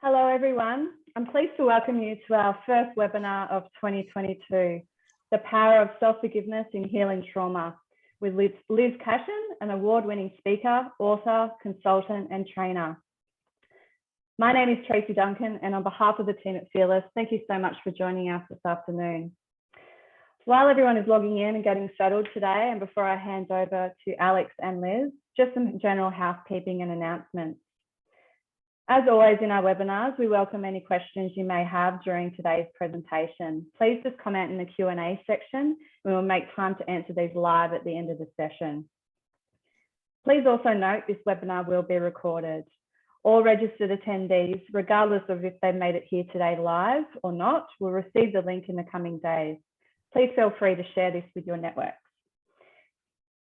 Hello everyone, I'm pleased to welcome you to our first webinar of 2022, The Power of Self-Forgiveness in Healing Trauma, with Lis Cashin, an award-winning speaker, author, consultant and trainer. My name is Tracy Duncan, and on behalf of the team at Fearless, thank you so much for joining us this afternoon. While everyone is logging in and getting settled today, and before I hand over to Alex and Liz, just some general housekeeping and announcements. As always in our webinars, we welcome any questions you may have during today's presentation. Please just comment in the Q&A section. We will make time to answer these live at the end of the session. Please also note this webinar will be recorded. All registered attendees, regardless of if they've made it here today live or not, will receive the link in the coming days. Please feel free to share this with your networks.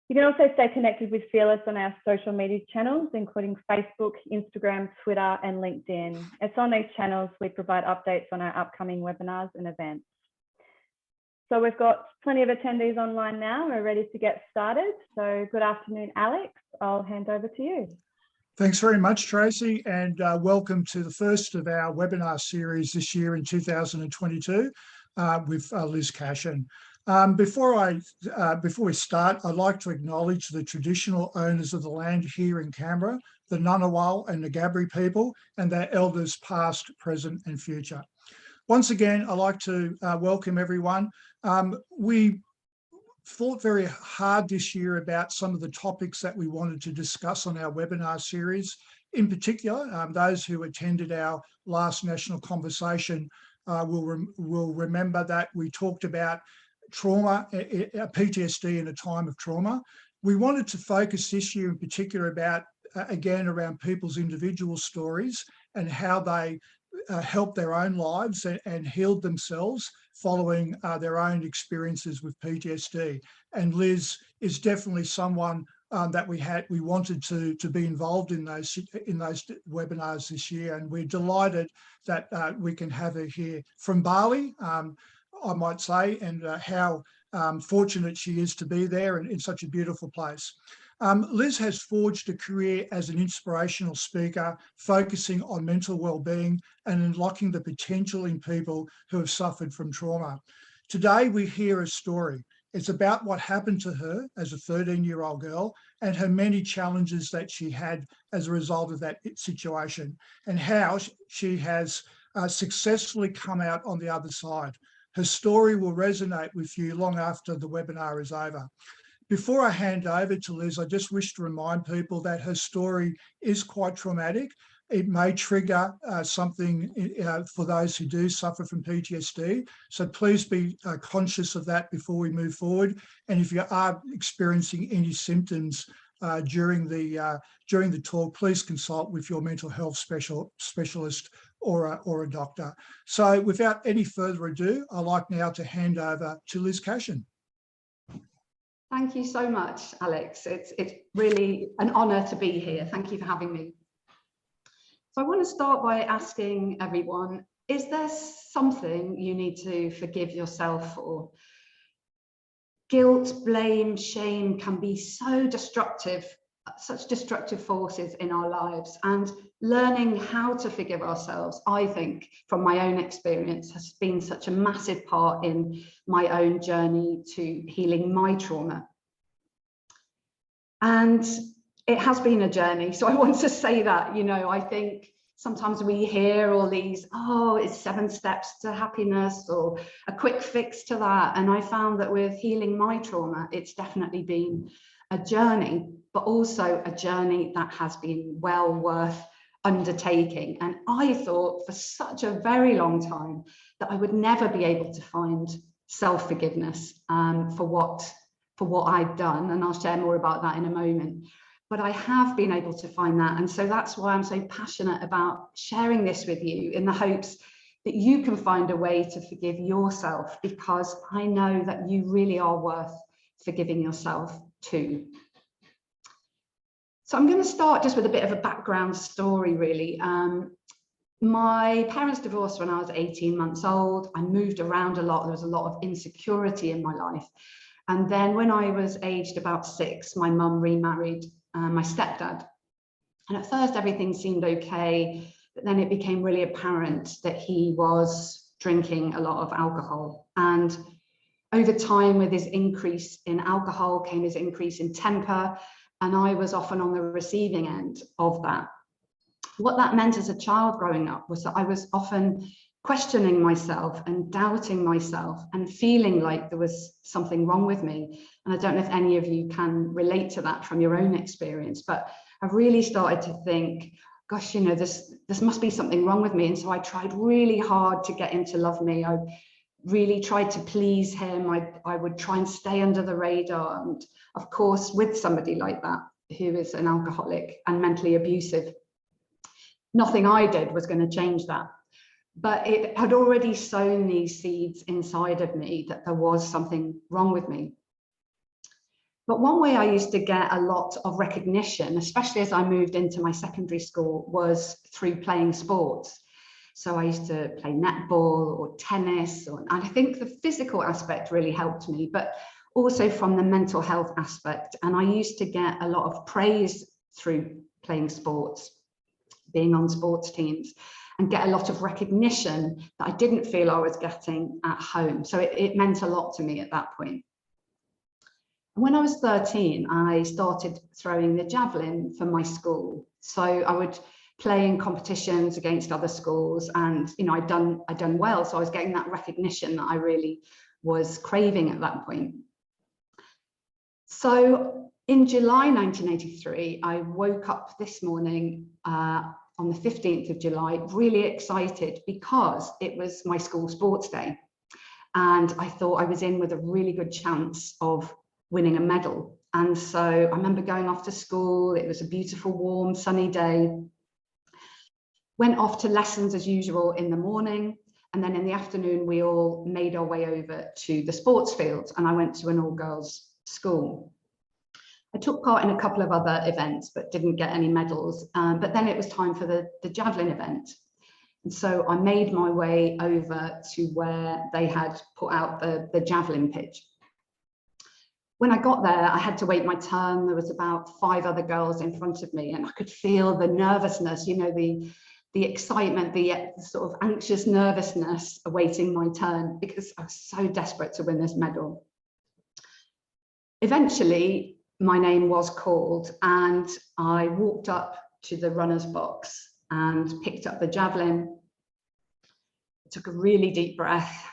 You can also stay connected with Fearless on our social media channels, including Facebook, Instagram, Twitter, and LinkedIn. It's on these channels we provide updates on our upcoming webinars and events. So we've got plenty of attendees online now. We're ready to get started. So good afternoon, Alex. I'll hand over to you. Thanks very much, Tracy, and welcome to the first of our webinar series this year in 2022 with Lis Cashin. Before we start, I'd like to acknowledge the traditional owners of the land here in Canberra, the Ngunnawal and Ngambri people, and their elders past, present and future. Once again, I'd like to welcome everyone. We thought very hard this year about some of the topics that we wanted to discuss on our webinar series. In particular, those who attended our last national conversation will remember that we talked about trauma, PTSD in a time of trauma. We wanted to focus this year in particular about, again, around people's individual stories and how they helped their own lives and healed themselves following their own experiences with PTSD. And Liz is definitely someone that we wanted to be involved in those webinars this year, and we're delighted that we can have her here from Bali, I might say, and how fortunate she is to be there and in such a beautiful place. Liz has forged a career as an inspirational speaker, focusing on mental well-being and unlocking the potential in people who have suffered from trauma. Today, we hear a story. It's about what happened to her as a 13-year-old girl and her many challenges that she had as a result of that situation, and how she has successfully come out on the other side. Her story will resonate with you long after the webinar is over. Before I hand over to Liz, I just wish to remind people that her story is quite traumatic. It may trigger something for those who do suffer from PTSD. So please be conscious of that before we move forward. And if you are experiencing any symptoms during the talk, please consult with your mental health specialist or a doctor. So without any further ado, I'd like now to hand over to Lis Cashin. Thank you so much, Alex. It's really an honour to be here. Thank you for having me. So I want to start by asking everyone, is there something you need to forgive yourself for? Guilt, blame, shame can be so destructive, such destructive forces in our lives, and learning how to forgive ourselves, I think, from my own experience, has been such a massive part in my own journey to healing my trauma. And it has been a journey. So I want to say that, you know, I think sometimes we hear all these, oh, it's 7 steps to happiness or a quick fix to that. And I found that with healing my trauma, it's definitely been a journey, but also a journey that has been well worth undertaking. And I thought for such a very long time that I would never be able to find self-forgiveness for what I'd done. And I'll share more about that in a moment. But I have been able to find that. And so that's why I'm so passionate about sharing this with you, in the hopes that you can find a way to forgive yourself, because I know that you really are worth forgiving yourself too. So I'm going to start just with a bit of a background story, really. My parents divorced when I was 18 months old. I moved around a lot. There was a lot of insecurity in my life. And then when I was aged about 6, my mum remarried my stepdad. And at first everything seemed okay. But then it became really apparent that he was drinking a lot of alcohol. And over time, with his increase in alcohol came his increase in temper, and I was often on the receiving end of that. What that meant as a child growing up was that I was often questioning myself and doubting myself and feeling like there was something wrong with me. And I don't know if any of you can relate to that from your own experience, but I really started to think, gosh, you know, this must be something wrong with me. And so I tried really hard to get him to love me. I really tried to please him. I would try and stay under the radar. And of course, with somebody like that, who is an alcoholic and mentally abusive, nothing I did was going to change that. But it had already sown these seeds inside of me that there was something wrong with me. But one way I used to get a lot of recognition, especially as I moved into my secondary school, was through playing sports. So I used to play netball or tennis, and I think the physical aspect really helped me, but also from the mental health aspect. And I used to get a lot of praise through playing sports, being on sports teams, and get a lot of recognition that I didn't feel I was getting at home. So it meant a lot to me at that point. When I was 13, I started throwing the javelin for my school. So I would play in competitions against other schools, and you know, I'd done well. So I was getting that recognition that I really was craving at that point. So in July 1983, I woke up this morning on the 15th of July, really excited because it was my school sports day. And I thought I was in with a really good chance of winning a medal. And so I remember going off to school. It was a beautiful, warm, sunny day. Went off to lessons as usual in the morning. And then in the afternoon, we all made our way over to the sports field. And I went to an all-girls school. I took part in a couple of other events, but didn't get any medals. But then it was time for the javelin event. And so I made my way over to where they had put out the javelin pitch. When I got there, I had to wait my turn. There was about 5 other girls in front of me, and I could feel the nervousness, you know, the excitement, the sort of anxious nervousness awaiting my turn, because I was so desperate to win this medal. Eventually, my name was called, and I walked up to the runner's box and picked up the javelin. I took a really deep breath.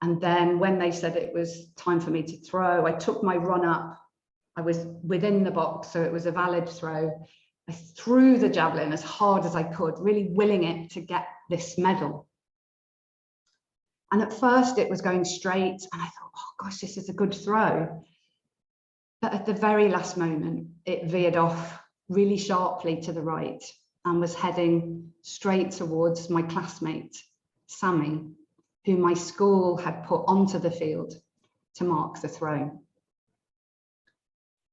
And then when they said it was time for me to throw, I took my run up. I was within the box, so it was a valid throw. I threw the javelin as hard as I could, really willing it to get this medal. And at first it was going straight, and I thought, oh gosh, this is a good throw. But at the very last moment, it veered off really sharply to the right and was heading straight towards my classmate, Sammy, who my school had put onto the field to mark the throw.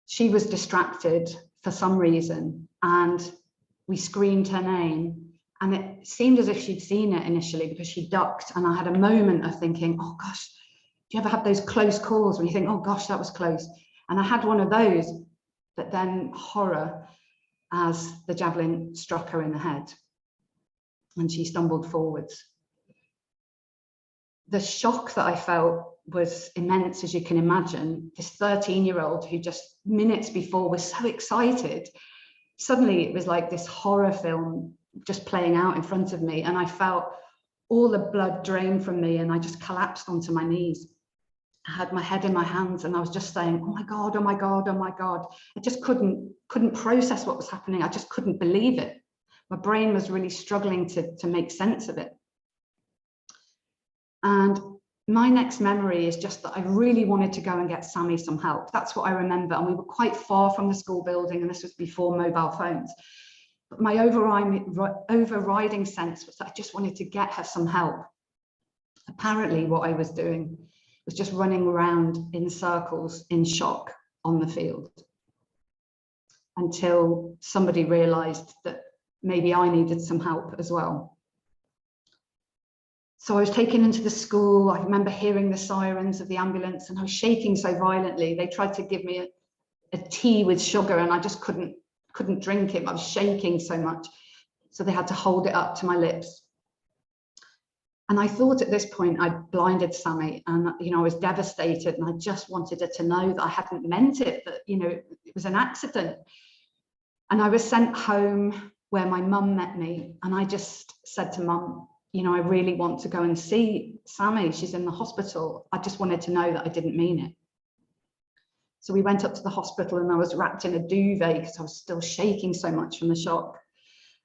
She was distracted for some reason, and we screamed her name, and it seemed as if she'd seen it initially because she ducked, and I had a moment of thinking, oh gosh, do you ever have those close calls when you think, oh gosh, that was close? And I had one of those, but then horror as the javelin struck her in the head and she stumbled forwards. The shock that I felt was immense, as you can imagine. This 13-year-old who just minutes before was so excited. Suddenly it was like this horror film just playing out in front of me, and I felt all the blood drain from me, and I just collapsed onto my knees. I had my head in my hands, and I was just saying, oh my God, oh my God, oh my God. I just couldn't process what was happening. I just couldn't believe it. My brain was really struggling to make sense of it. And my next memory is just that I really wanted to go and get Sammy some help. That's what I remember. And we were quite far from the school building, and this was before mobile phones. But my overriding sense was that I just wanted to get her some help. Apparently what I was doing was just running around in circles in shock on the field until somebody realized that maybe I needed some help as well. So I was taken into the school. I remember hearing the sirens of the ambulance, and I was shaking so violently. They tried to give me a tea with sugar, and I just couldn't drink it. I was shaking so much. So they had to hold it up to my lips. And I thought at this point I'd blinded Sammy, and I was devastated, and I just wanted her to know that I hadn't meant it, that it was an accident. And I was sent home where my mum met me, and I just said to Mum, I really want to go and see Sammy. She's in the hospital. I just wanted to know that I didn't mean it. So we went up to the hospital, and I was wrapped in a duvet because I was still shaking so much from the shock.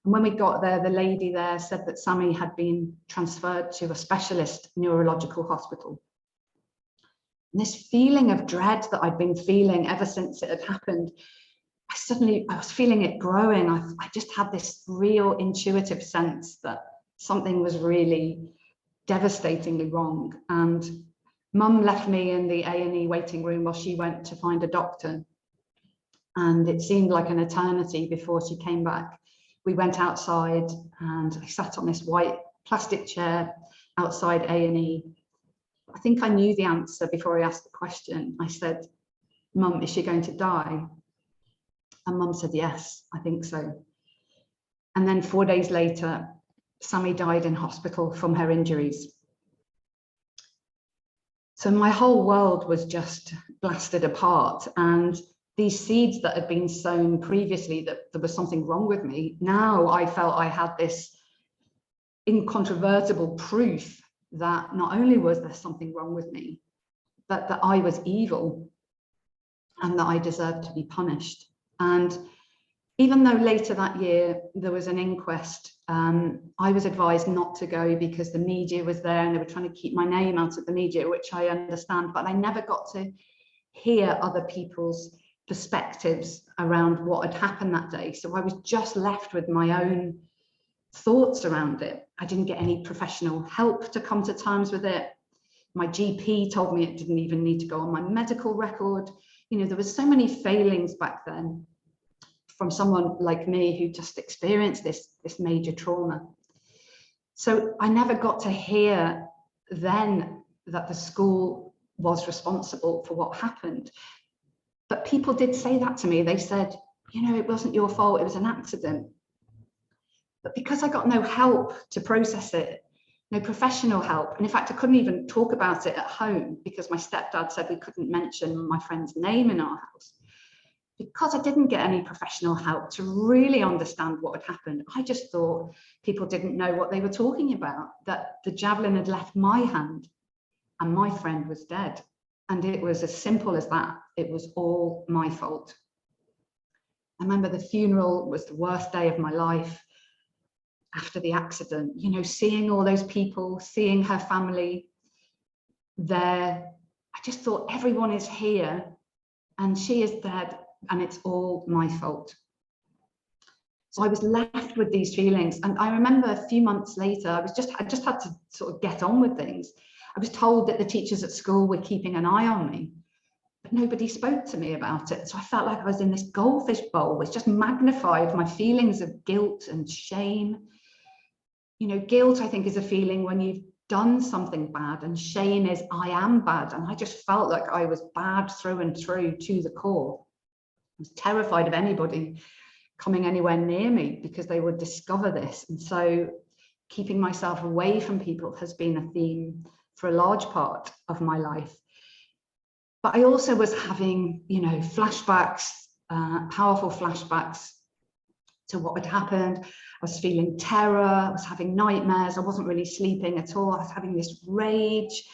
And when we got there, the lady there said that Sammy had been transferred to a specialist neurological hospital. And this feeling of dread that I'd been feeling ever since it had happened, I was feeling it growing. I just had this real intuitive sense that something was really devastatingly wrong. And Mum left me in the A&E waiting room while she went to find a doctor. And it seemed like an eternity before she came back. We went outside, and I sat on this white plastic chair outside A&E. I think I knew the answer before I asked the question. I said, "Mum, is she going to die?" And Mum said, "Yes, I think so." And then 4 days later, Sammy died in hospital from her injuries. So my whole world was just blasted apart. And these seeds that had been sown previously, that there was something wrong with me, now I felt I had this incontrovertible proof that not only was there something wrong with me, but that I was evil and that I deserved to be punished. And even though later that year there was an inquest, I was advised not to go because the media was there and they were trying to keep my name out of the media, which I understand, but I never got to hear other people's perspectives around what had happened that day. So I was just left with my own thoughts around it. I didn't get any professional help to come to terms with it. My GP told me it didn't even need to go on my medical record. There was so many failings back then from someone like me who just experienced this major trauma. So I never got to hear then that the school was responsible for what happened. But people did say that to me. They said, it wasn't your fault, it was an accident. But because I got no help to process it, no professional help, and in fact, I couldn't even talk about it at home because my stepdad said we couldn't mention my friend's name in our house. Because I didn't get any professional help to really understand what had happened, I just thought people didn't know what they were talking about, that the javelin had left my hand and my friend was dead. And it was as simple as that. It was all my fault. I remember the funeral was the worst day of my life after the accident, seeing all those people, seeing her family there. I just thought everyone is here and she is dead and it's all my fault. So I was left with these feelings. And I remember a few months later, I just had to sort of get on with things. I was told that the teachers at school were keeping an eye on me, but nobody spoke to me about it. So I felt like I was in this goldfish bowl, which just magnified my feelings of guilt and shame. Guilt, I think, is a feeling when you've done something bad, and shame is I am bad. And I just felt like I was bad through and through to the core. I was terrified of anybody coming anywhere near me because they would discover this. And so keeping myself away from people has been a theme for a large part of my life. But I also was having, flashbacks, powerful flashbacks to what had happened. I was feeling terror, I was having nightmares, I wasn't really sleeping at all, I was having this rage.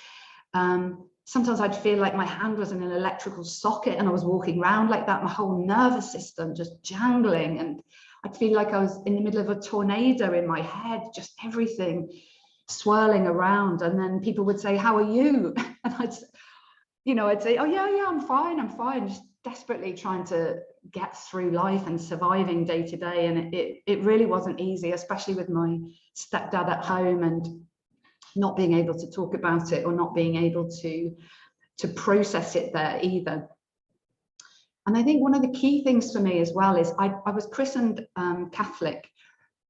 Sometimes I'd feel like my hand was in an electrical socket and I was walking around like that, my whole nervous system just jangling, and I'd feel like I was in the middle of a tornado in my head, just everything swirling around. And then people would say, "How are you?" And I'd say, "Oh yeah, I'm fine," just desperately trying to get through life and surviving day to day. And it really wasn't easy, especially with my stepdad at home and not being able to talk about it or not being able to process it there either. And I think one of the key things for me as well is I was christened Catholic,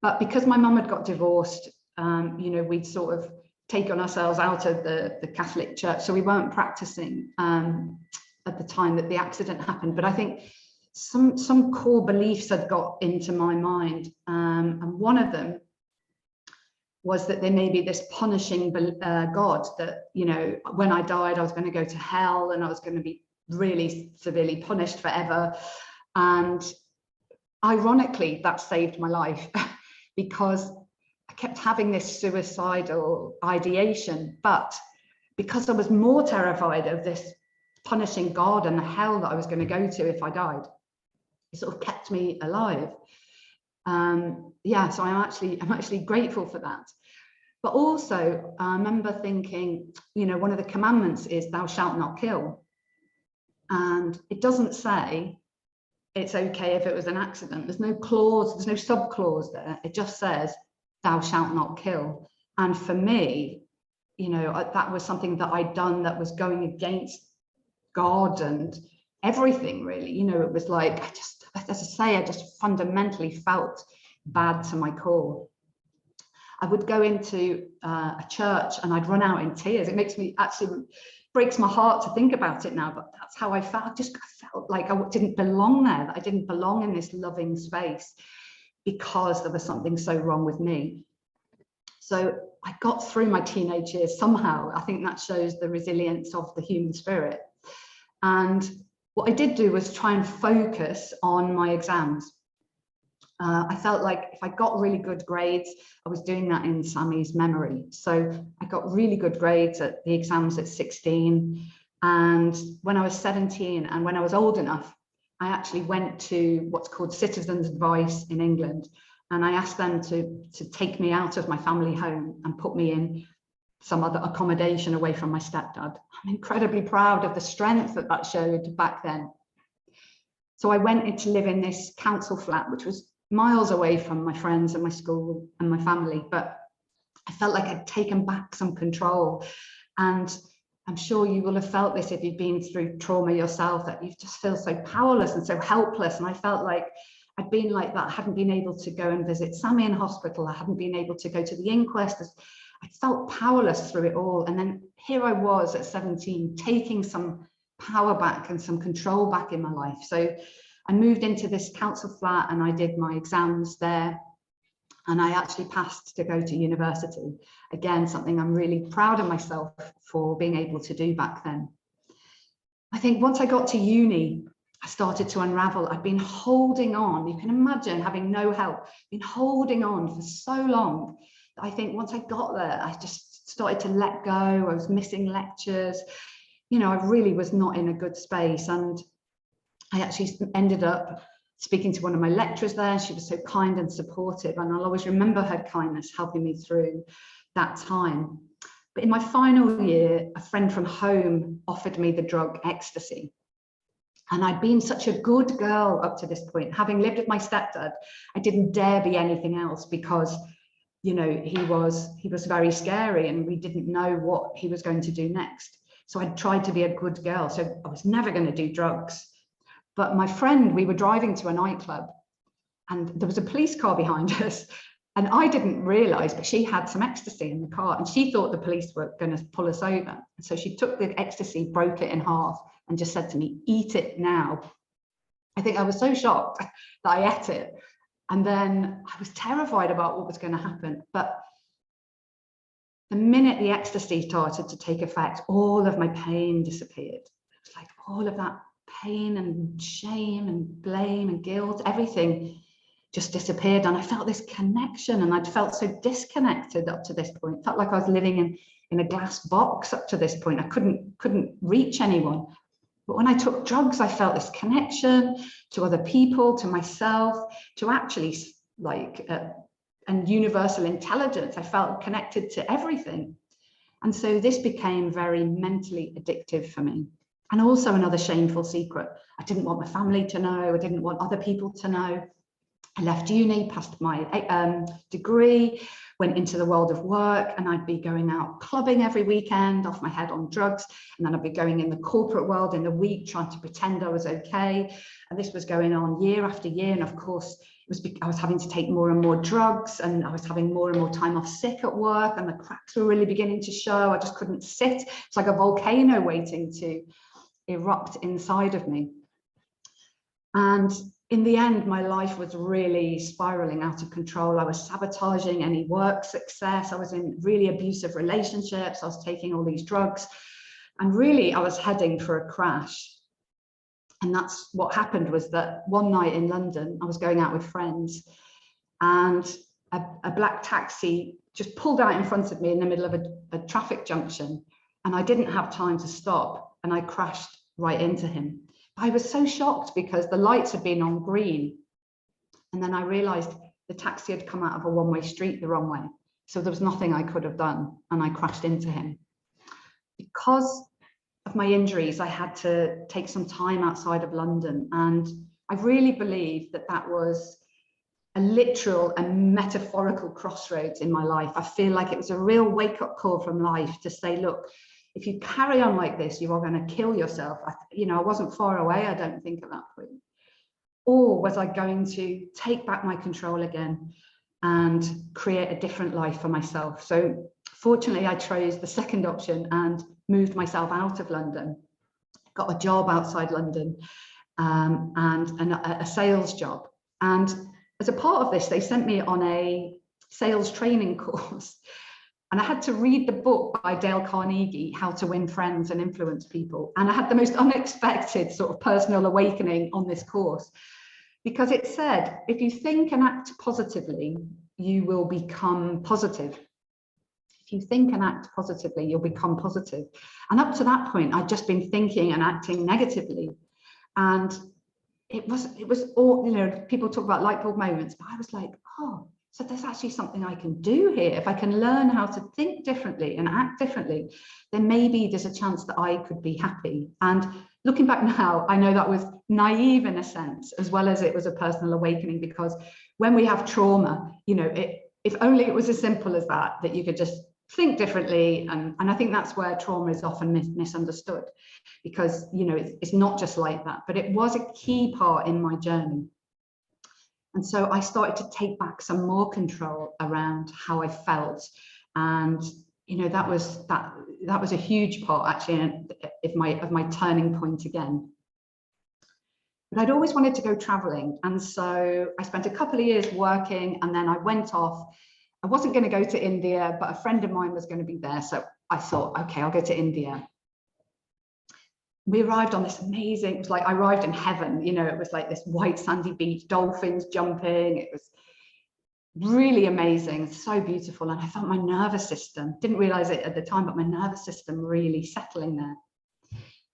but because my mum had got divorced, we'd sort of taken ourselves out of the Catholic Church, so we weren't practicing at the time that the accident happened. But I think some core beliefs had got into my mind, and one of them was that there may be this punishing God, that, you know, when I died I was going to go to hell and I was going to be really severely punished forever. And ironically, that saved my life because I kept having this suicidal ideation, but because I was more terrified of this punishing God and the hell that I was going to go to if I died, it sort of kept me alive. Yeah, so I'm actually grateful for that. But also, I remember thinking, you know, one of the commandments is thou shalt not kill. And it doesn't say it's okay if it was an accident. There's no clause, there's no subclause there. It just says thou shalt not kill. And for me, you know, that was something that I'd done that was going against God and everything, really. You know, it was like, as I say, I just fundamentally felt bad to my core. I would go into a church and I'd run out in tears. It makes me actually, breaks my heart to think about it now, but that's how I felt. I felt like I didn't belong there, that I didn't belong in this loving space because there was something so wrong with me. So I got through my teenage years somehow. I think that shows the resilience of the human spirit. And what I did do was try and focus on my exams. I felt like if I got really good grades, I was doing that in Sammy's memory. So I got really good grades at the exams at 16. And when I was 17 and when I was old enough, I actually went to what's called Citizens Advice in England. And I asked them to take me out of my family home and put me in some other accommodation away from my stepdad. I'm incredibly proud of the strength that showed back then. So I went in to live in this council flat, which was miles away from my friends and my school and my family, but I felt like I'd taken back some control. And I'm sure you will have felt this if you've been through trauma yourself, that you just feel so powerless and so helpless. And I felt like I'd been like that. I hadn't been able to go and visit Sammy in hospital. I hadn't been able to go to the inquest. I felt powerless through it all. And then here I was at 17, taking some power back and some control back in my life. So I moved into this council flat and I did my exams there. And I actually passed to go to university. Again, something I'm really proud of myself for being able to do back then. I think once I got to uni, I started to unravel. I'd been holding on. You can imagine having no help, been holding on for so long. I think once I got there, I just started to let go. I was missing lectures. You know, I really was not in a good space. And I actually ended up speaking to one of my lecturers there. She was so kind and supportive, and I'll always remember her kindness helping me through that time. But in my final year, a friend from home offered me the drug ecstasy. And I'd been such a good girl up to this point. Having lived with my stepdad, I didn't dare be anything else because, you know, he was very scary and we didn't know what he was going to do next. So I tried to be a good girl. So I was never going to do drugs. But my friend, we were driving to a nightclub and there was a police car behind us. And I didn't realize, but she had some ecstasy in the car and she thought the police were going to pull us over. And so she took the ecstasy, broke it in half and just said to me, eat it now. I think I was so shocked that I ate it. And then I was terrified about what was going to happen. But the minute the ecstasy started to take effect, all of my pain disappeared. It was like all of that pain and shame and blame and guilt, everything just disappeared. And I felt this connection, and I'd felt so disconnected up to this point. Felt like I was living in a glass box up to this point. I couldn't reach anyone. But when I took drugs, I felt this connection to other people, to myself, to actually like and universal intelligence. I felt connected to everything. And so this became very mentally addictive for me. And also another shameful secret. I didn't want my family to know. I didn't want other people to know. I left uni, passed my degree, went into the world of work, and I'd be going out clubbing every weekend, off my head on drugs. And then I'd be going in the corporate world in the week, trying to pretend I was okay. And this was going on year after year. And of course, I was having to take more and more drugs, and I was having more and more time off sick at work, and the cracks were really beginning to show. I just couldn't sit. It's like a volcano waiting to erupt inside of me. And in the end, my life was really spiraling out of control. I was sabotaging any work success. I was in really abusive relationships. I was taking all these drugs, and really I was heading for a crash. And that's what happened, was that one night in London, I was going out with friends, and a black taxi just pulled out in front of me in the middle of a traffic junction, and I didn't have time to stop, and I crashed right into him. I was so shocked because the lights had been on green, and then I realized the taxi had come out of a one-way street the wrong way. So there was nothing I could have done, and I crashed into him. Because of my injuries, I had to take some time outside of London, and I really believe that that was a literal and metaphorical crossroads in my life. I feel like it was a real wake-up call from life to say, look, if you carry on like this, you are going to kill yourself. I wasn't far away, I don't think, at that point. Or was I going to take back my control again and create a different life for myself? So fortunately, I chose the second option and moved myself out of London, got a job outside London, and a sales job. And as a part of this, they sent me on a sales training course. And I had to read the book by Dale Carnegie, How to Win Friends and Influence People. And I had the most unexpected sort of personal awakening on this course, because it said, if you think and act positively, you will become positive. If you think and act positively, you'll become positive. And up to that point, I'd just been thinking and acting negatively. And it was all, people talk about light bulb moments, but I was like, oh, so there's actually something I can do here. If I can learn how to think differently and act differently, then maybe there's a chance that I could be happy. And looking back now, I know that was naive in a sense, as well as it was a personal awakening, because when we have trauma, if only it was as simple as that you could just think differently. And I think that's where trauma is often misunderstood, because, it's not just like that, but it was a key part in my journey. And so I started to take back some more control around how I felt. And, that was a huge part actually of my turning point again. But I'd always wanted to go traveling. And so I spent a couple of years working, and then I went off. I wasn't going to go to India, but a friend of mine was going to be there. So I thought, okay, I'll go to India. We arrived on this amazing, it was like I arrived in heaven, it was like this white sandy beach, dolphins jumping. It was really amazing, so beautiful. And I felt my nervous system, didn't realize it at the time, but my nervous system really settling there.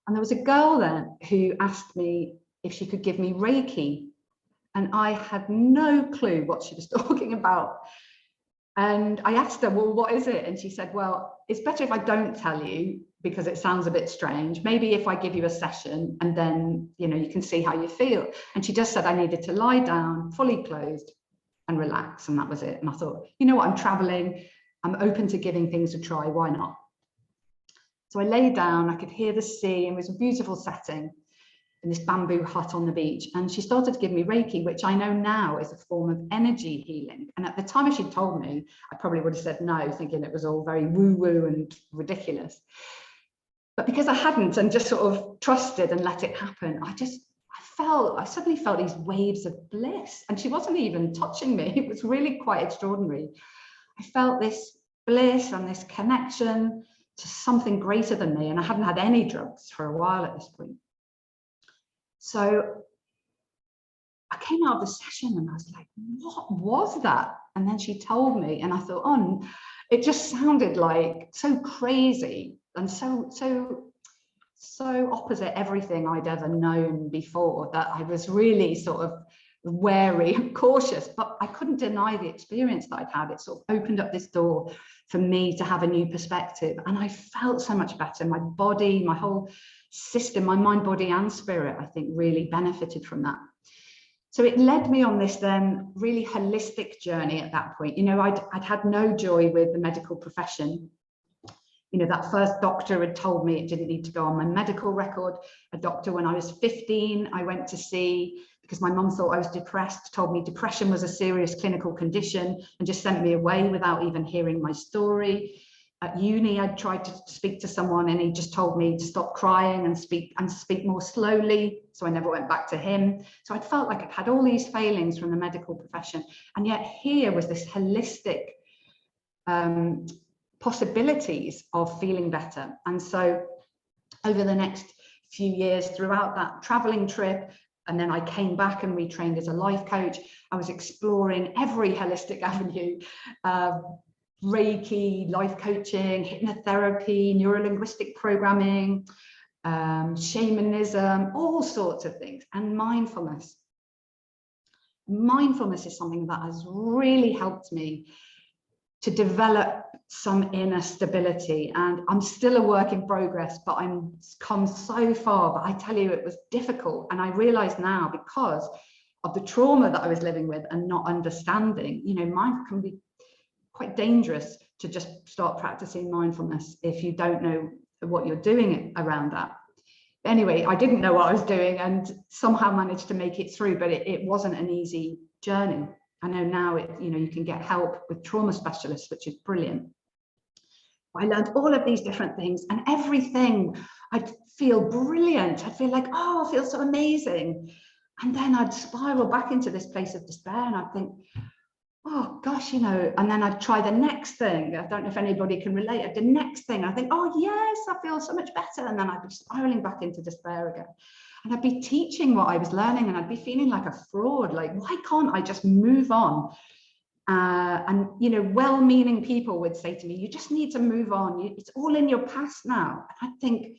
And there was a girl there who asked me if she could give me Reiki. And I had no clue what she was talking about. And I asked her, well, what is it? And she said, well, it's better if I don't tell you, because it sounds a bit strange. Maybe if I give you a session and then, you can see how you feel. And she just said I needed to lie down, fully closed, and relax. And that was it. And I thought, you know what, I'm traveling. I'm open to giving things a try. Why not? So I lay down, I could hear the sea, and it was a beautiful setting in this bamboo hut on the beach. And she started to give me Reiki, which I know now is a form of energy healing. And at the time, if she'd told me, I probably would have said no, thinking it was all very woo-woo and ridiculous. But because I hadn't, and just sort of trusted and let it happen, I suddenly felt these waves of bliss. And she wasn't even touching me. It was really quite extraordinary. I felt this bliss and this connection to something greater than me. And I hadn't had any drugs for a while at this point. So I came out of the session and I was like, what was that? And then she told me, and I thought, oh, it just sounded like so crazy and so opposite everything I'd ever known before, that I was really sort of wary and cautious, but I couldn't deny the experience that I'd had. It sort of opened up this door for me to have a new perspective. And I felt so much better. My body, my whole system, my mind, body and spirit, I think really benefited from that. So it led me on this then really holistic journey at that point. I'd had no joy with the medical profession. That first doctor had told me it didn't need to go on my medical record. A doctor when I was 15, I went to see, because my mum thought I was depressed, told me depression was a serious clinical condition and just sent me away without even hearing my story. At uni, I tried to speak to someone and he just told me to stop crying and speak more slowly. So I never went back to him. So I felt like I'd had all these failings from the medical profession. And yet here was this holistic possibilities of feeling better. And so over the next few years, throughout that traveling trip, and then I came back and retrained as a life coach, I was exploring every holistic avenue, Reiki, life coaching, hypnotherapy, neurolinguistic programming, shamanism, all sorts of things, and mindfulness. Mindfulness is something that has really helped me to develop some inner stability, and I'm still a work in progress, but I'm come so far. But I tell you, it was difficult, and I realize now, because of the trauma that I was living with and not understanding, you know, mind can be quite dangerous to just start practicing mindfulness if you don't know what you're doing around that. Anyway, I didn't know what I was doing and somehow managed to make it through, but it wasn't an easy journey. I know now you can get help with trauma specialists, which is brilliant. I learned all of these different things, and everything, I'd feel brilliant. I'd feel like, oh, I feel so amazing. And then I'd spiral back into this place of despair, and I'd think, oh gosh, and then I'd try the next thing. I don't know if anybody can relate. The next thing, I think, oh yes, I feel so much better. And then I'd be spiraling back into despair again. And I'd be teaching what I was learning, and I'd be feeling like a fraud. Like, why can't I just move on? And well-meaning people would say to me, you just need to move on. It's all in your past now. And I think,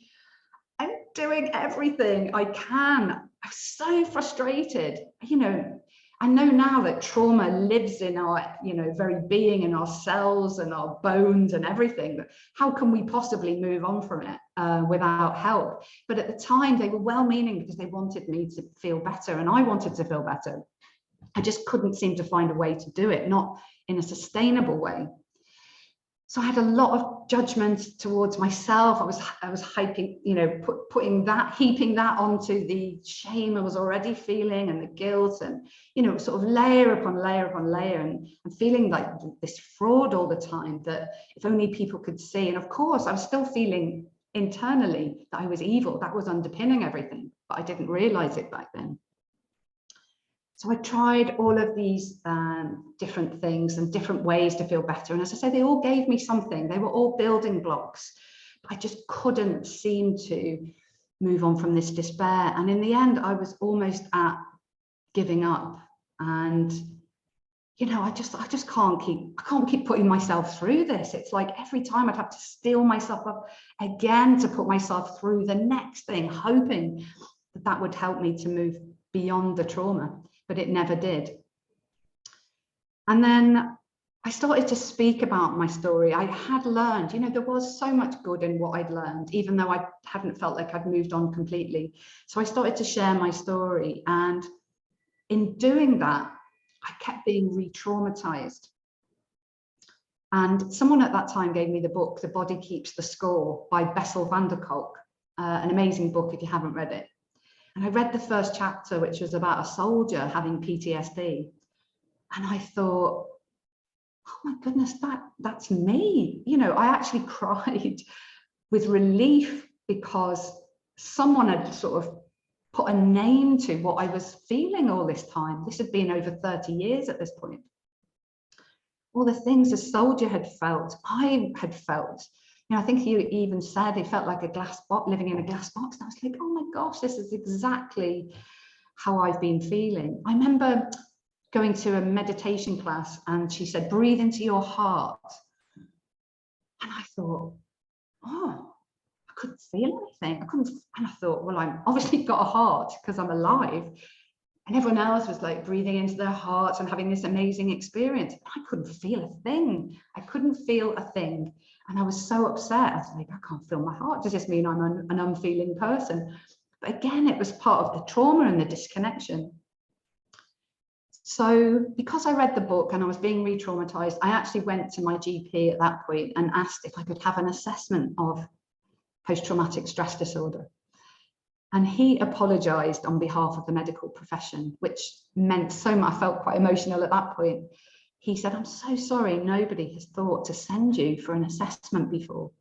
I'm doing everything I can. I'm so frustrated. I know now that trauma lives in our, very being, in our cells and our bones and everything. But how can we possibly move on from it without help? But at the time, they were well-meaning because they wanted me to feel better, and I wanted to feel better. I just couldn't seem to find a way to do it, not in a sustainable way. So I had a lot of judgment towards myself. I was hyping, heaping that onto the shame I was already feeling, and the guilt, and sort of layer upon layer upon layer, and feeling like this fraud all the time, that if only people could see. And of course, I was still feeling internally that I was evil. That was underpinning everything, but I didn't realize it back then. So I tried all of these different things and different ways to feel better. And as I say, they all gave me something. They were all building blocks. But I just couldn't seem to move on from this despair. And in the end, I was almost at giving up. And, I just can't keep putting myself through this. It's like every time I'd have to steel myself up again to put myself through the next thing, hoping that would help me to move beyond the trauma. But it never did. And then I started to speak about my story. I had learned, there was so much good in what I'd learned, even though I hadn't felt like I'd moved on completely. So I started to share my story. And in doing that, I kept being re-traumatized. And someone at that time gave me the book, The Body Keeps the Score by Bessel van der Kolk, an amazing book if you haven't read it. And I read the first chapter, which was about a soldier having PTSD. And I thought, oh my goodness, that's me. I actually cried with relief because someone had sort of put a name to what I was feeling all this time. This had been over 30 years at this point. All the things a soldier had felt, I had felt. I think he even said it felt like a glass box, living in a glass box. And I was like, oh my gosh, this is exactly how I've been feeling. I remember going to a meditation class and she said, breathe into your heart. And I thought, oh, I couldn't feel anything. And I thought, well, I've obviously got a heart because I'm alive. And everyone else was like breathing into their hearts and having this amazing experience. I couldn't feel a thing. I couldn't feel a thing. And I was so upset. I was like, I can't feel my heart. Does this mean I'm an unfeeling person? But again, it was part of the trauma and the disconnection. So because I read the book and I was being re-traumatized, I actually went to my GP at that point and asked if I could have an assessment of post-traumatic stress disorder. And he apologized on behalf of the medical profession, which meant so much. I felt quite emotional at that point. he said, I'm so sorry, nobody has thought to send you for an assessment before.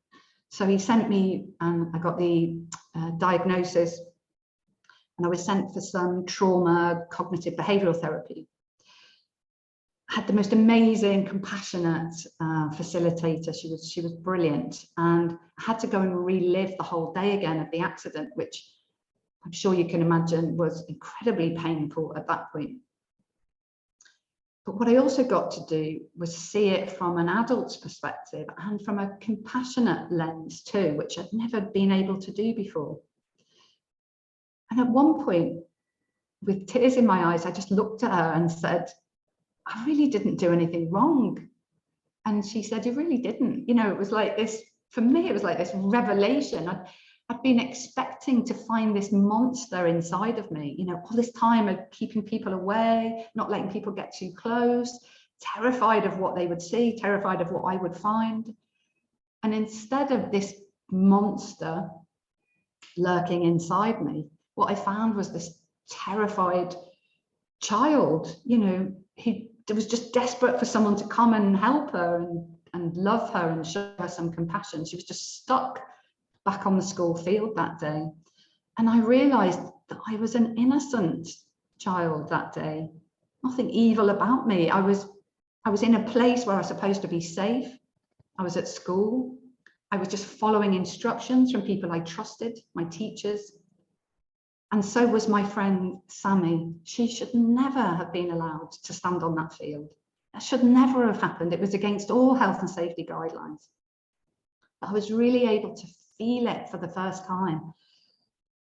So he sent me, I got the diagnosis, and I was sent for some trauma cognitive behavioral therapy. I had the most amazing, compassionate facilitator. She was brilliant. And I had to go and relive the whole day again of the accident, which I'm sure you can imagine was incredibly painful at that point. But what I also got to do was see it from an adult's perspective and from a compassionate lens too, which I'd never been able to do before. And at one point, with tears in my eyes, I just looked at her and said, I really didn't do anything wrong. And she said, you really didn't. You know, it was like this, for me, it was like this revelation. I'd been expecting to find this monster inside of me, you know, all this time of keeping people away, not letting people get too close, terrified of what they would see, terrified of what I would find. And instead of this monster lurking inside me, what I found was this terrified child, you know, he was just desperate for someone to come and help her and love her and show her some compassion. She was just stuck back on the school field that day. And I realized that I was an innocent child that day, nothing evil about me. I was in a place where I was supposed to be safe. I was at school. I was just following instructions from people I trusted, my teachers. And so was my friend Sammy. She should never have been allowed to stand on that field. That should never have happened. It was against all health and safety guidelines. But I was really able to feel it for the first time.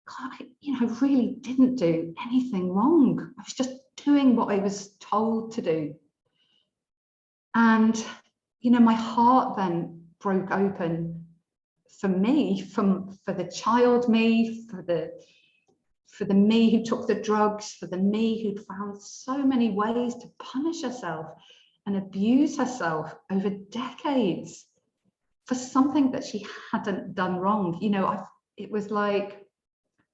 God, I really didn't do anything wrong. I was just doing what I was told to do. And, you know, my heart then broke open for me, for the child me, for the me who took the drugs, for the me who'd found so many ways to punish herself and abuse herself over decades for something that she hadn't done wrong. You know, it was like,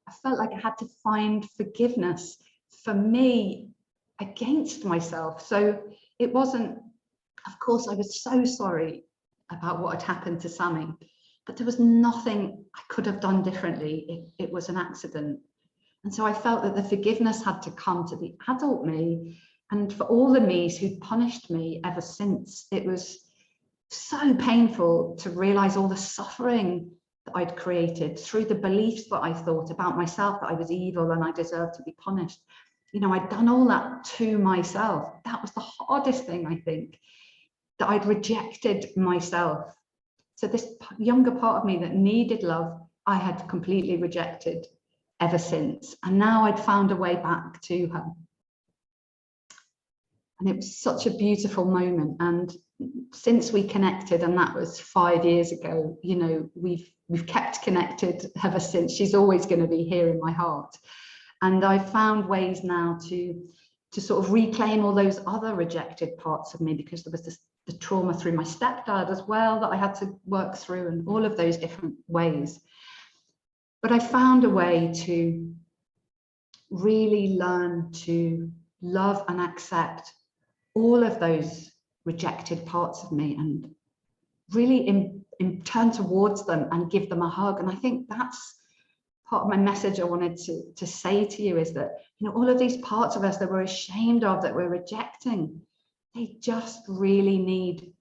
I felt like I had to find forgiveness for me against myself. So it wasn't, of course, I was so sorry about what had happened to Sammy, but there was nothing I could have done differently. It was an accident. And so I felt that the forgiveness had to come to the adult me, and for all the me's who'd punished me ever since. It was so painful to realize all the suffering that I'd created through the beliefs that I thought about myself, that I was evil and I deserved to be punished. You know, I'd done all that to myself. That was the hardest thing, I think, that I'd rejected myself. So this younger part of me that needed love, I had completely rejected ever since. And now I'd found a way back to her. And it was such a beautiful moment. And since we connected, and that was 5 years ago, you know, we've kept connected ever since. She's always going to be here in my heart. And I've found ways now to sort of reclaim all those other rejected parts of me, because there was the trauma through my stepdad as well that I had to work through, and all of those different ways. But I found a way to really learn to love and accept all of those rejected parts of me, and really turn towards them and give them a hug. And I think that's part of my message I wanted to say to you, is that, you know, all of these parts of us that we're ashamed of, that we're rejecting, they just really need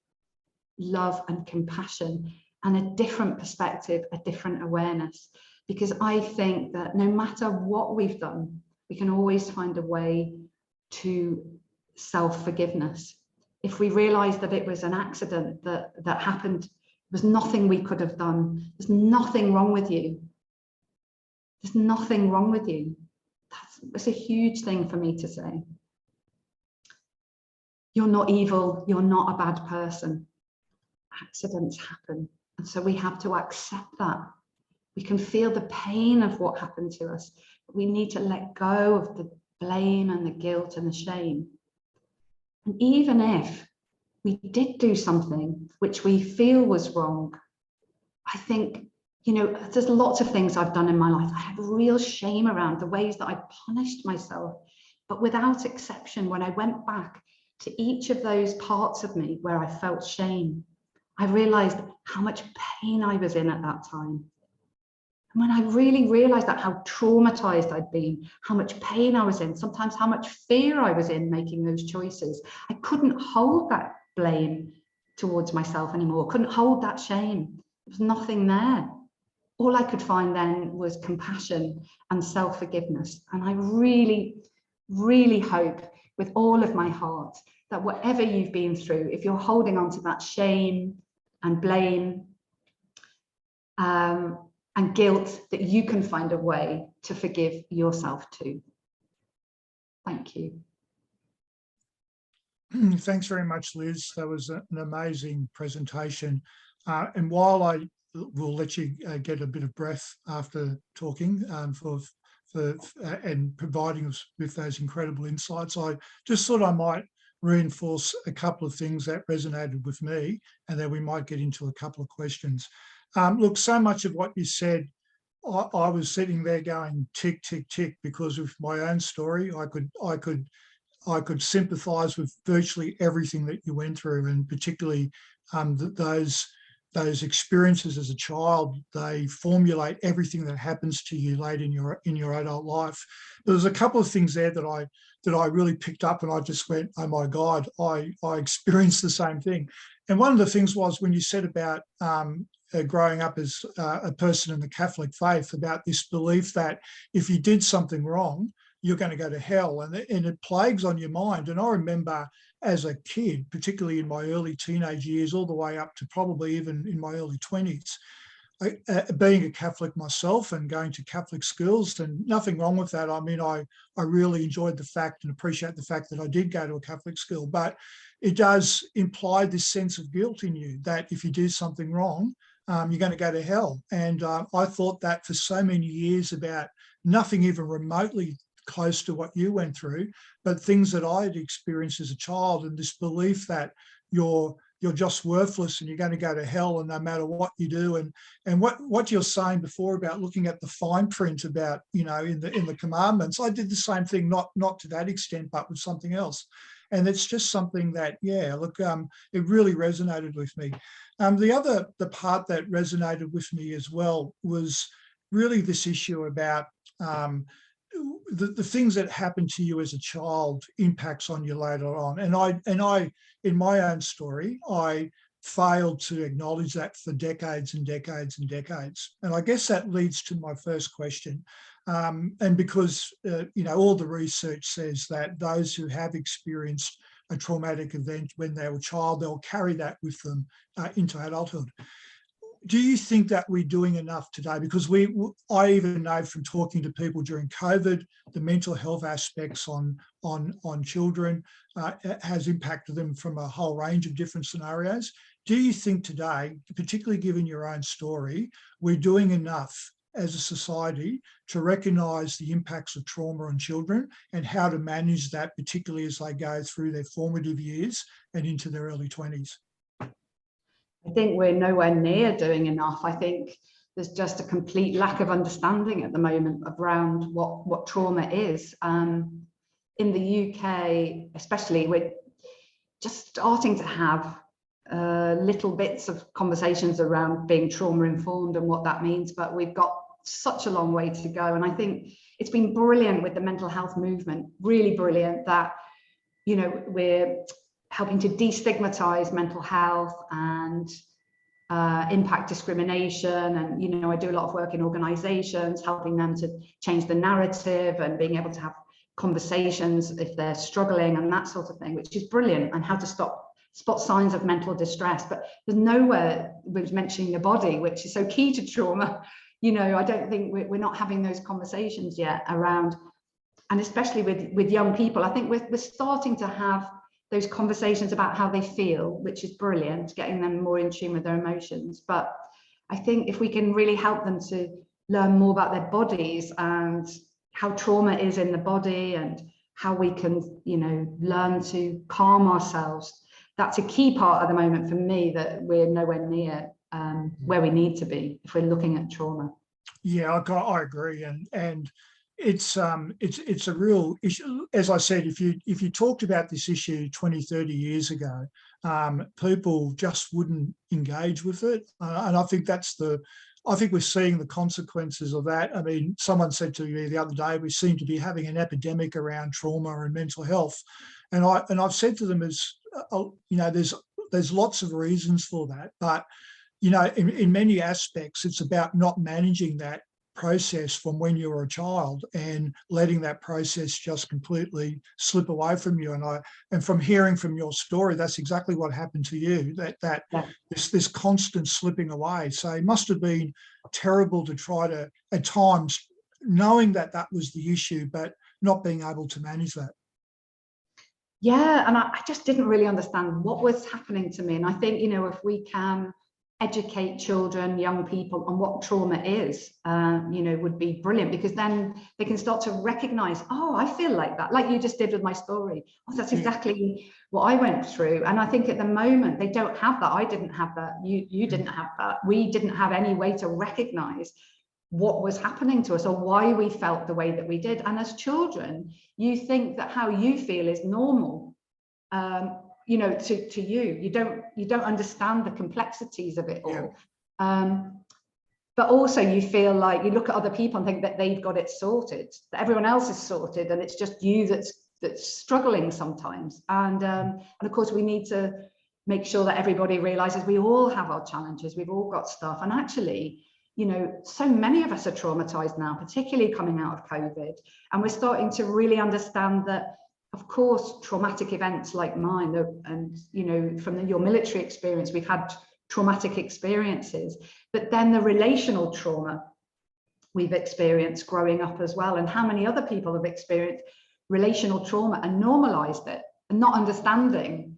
love and compassion and a different perspective, a different awareness. Because I think that no matter what we've done, we can always find a way to self-forgiveness. If we realize that it was an accident that happened, there was nothing we could have done. There's nothing wrong with you. There's nothing wrong with you. That's a huge thing for me to say. You're not evil. You're not a bad person. Accidents happen. And so we have to accept that. We can feel the pain of what happened to us, but we need to let go of the blame and the guilt and the shame. And even if we did do something which we feel was wrong, I think, you know, there's lots of things I've done in my life. I have real shame around the ways that I punished myself, but without exception, when I went back to each of those parts of me where I felt shame, I realized how much pain I was in at that time. And when I really realized that, how traumatized I'd been, how much pain I was in, sometimes how much fear I was in making those choices, I couldn't hold that blame towards myself anymore, couldn't hold that shame. There was nothing there. All I could find then was compassion and self-forgiveness. And I really, really hope with all of my heart that whatever you've been through, if you're holding on to that shame and blame and guilt, that you can find a way to forgive yourself too. Thank you. Thanks very much, Liz. That was an amazing presentation. And while I will let you get a bit of breath after talking and providing us with those incredible insights, I just thought I might reinforce a couple of things that resonated with me, and then we might get into a couple of questions. Look, so much of what you said, I was sitting there going tick, tick, tick, because of my own story. I could sympathise with virtually everything that you went through, and particularly those experiences as a child. They formulate everything that happens to you late in your adult life. There's a couple of things there that I really picked up, and I just went, oh my God, I experienced the same thing. And one of the things was when you said about growing up as a person in the Catholic faith, about this belief that if you did something wrong, you're going to go to hell, and it plagues on your mind. And I remember as a kid, particularly in my early teenage years, all the way up to probably even in my early 20s, being a Catholic myself and going to Catholic schools, and nothing wrong with that. I mean, I really enjoyed the fact and appreciate the fact that I did go to a Catholic school, but it does imply this sense of guilt in you that if you do something wrong, you're going to go to hell. And I thought that for so many years about nothing even remotely close to what you went through, but things that I had experienced as a child, and this belief that you're just worthless and you're going to go to hell, and no matter what you do. And what you're saying before about looking at the fine print about, in the commandments, I did the same thing, not to that extent, but with something else. And it's just something that, it really resonated with me. The part that resonated with me as well was really this issue about the things that happen to you as a child impacts on you later on. And I, in my own story, I failed to acknowledge that for decades and decades and decades. And I guess that leads to my first question. And because, all the research says that those who have experienced a traumatic event when they were a child, they'll carry that with them into adulthood. Do you think that we're doing enough today? Because I even know from talking to people during COVID, the mental health aspects on children has impacted them from a whole range of different scenarios. Do you think today, particularly given your own story, we're doing enough as a society to recognise the impacts of trauma on children and how to manage that, particularly as they go through their formative years and into their early 20s? I think we're nowhere near doing enough. I think there's just a complete lack of understanding at the moment around what trauma is. In the UK, especially, we're just starting to have little bits of conversations around being trauma informed and what that means, but we've got such a long way to go. And I think it's been brilliant with the mental health movement, really brilliant, that, we're helping to destigmatize mental health and impact discrimination. And, I do a lot of work in organizations, helping them to change the narrative and being able to have conversations if they're struggling and that sort of thing, which is brilliant, and how to spot signs of mental distress. But there's nowhere we're mentioning the body, which is so key to trauma. I don't think we're not having those conversations yet around, and especially with young people. I think we're starting to have those conversations about how they feel, which is brilliant, getting them more in tune with their emotions. But I think if we can really help them to learn more about their bodies and how trauma is in the body and how we can, learn to calm ourselves, that's a key part at the moment for me, that we're nowhere near where we need to be if we're looking at trauma. Yeah, I agree. And it's a real issue. As I said, if you talked about this issue 20, 30 years ago, people just wouldn't engage with it. And I think I think we're seeing the consequences of that. I mean, someone said to me the other day, we seem to be having an epidemic around trauma and mental health. And I've said to them, there's lots of reasons for that, but in many aspects, it's about not managing that process from when you were a child and letting that process just completely slip away from you. And from hearing from your story, that's exactly what happened to you, this constant slipping away. So it must have been terrible to try to, at times, knowing that was the issue, but not being able to manage that. Yeah, and I just didn't really understand what was happening to me. And I think, if we can educate children, young people on what trauma is, would be brilliant, because then they can start to recognize, oh, I feel like that, like you just did with my story. Oh, that's exactly what I went through. And I think at the moment they don't have that. I didn't have that. You didn't have that. We didn't have any way to recognize what was happening to us or why we felt the way that we did. And as children, you think that how you feel is normal. To you don't understand the complexities of it all. But also you feel like you look at other people and think that they've got it sorted, that everyone else is sorted, and it's just you that's struggling sometimes. And of course we need to make sure that everybody realizes we all have our challenges, we've all got stuff. And actually, so many of us are traumatized now, particularly coming out of COVID, and we're starting to really understand that, of course, traumatic events like mine, and from your military experience, we've had traumatic experiences, but then the relational trauma we've experienced growing up as well, and how many other people have experienced relational trauma and normalized it and not understanding.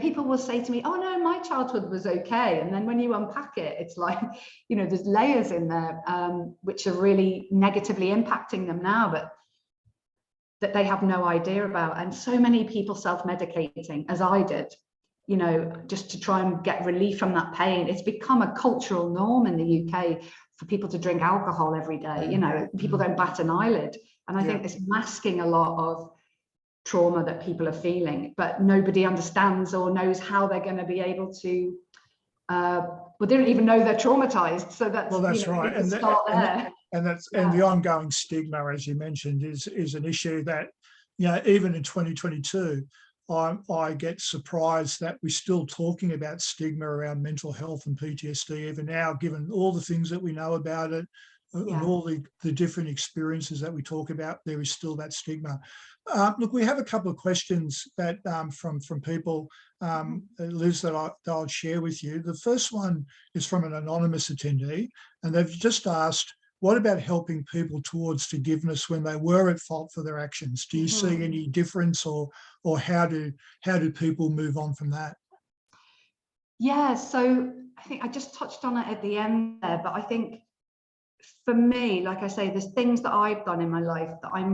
People will say to me, oh no, my childhood was okay. And then when you unpack it, it's like, there's layers in there, which are really negatively impacting them now, but that they have no idea about. And so many people self-medicating, as I did, just to try and get relief from that pain. It's become a cultural norm in the UK for people to drink alcohol every day. People don't bat an eyelid. And I think it's masking a lot of trauma that people are feeling, but nobody understands or knows how they're going to be able to, they don't even know they're traumatized. So that's right. And the ongoing stigma, as you mentioned, is an issue that, even in 2022, I get surprised that we're still talking about stigma around mental health and PTSD even now, given all the things that we know about it and all the different experiences that we talk about. There is still that stigma. Look, we have a couple of questions that from people, Liz, that I'll share with you. The first one is from an anonymous attendee, and they've just asked, what about helping people towards forgiveness when they were at fault for their actions? Do you see any difference, or how do people move on from that? Yeah, so I think I just touched on it at the end there, but I think for me, like I say, there's things that I've done in my life that I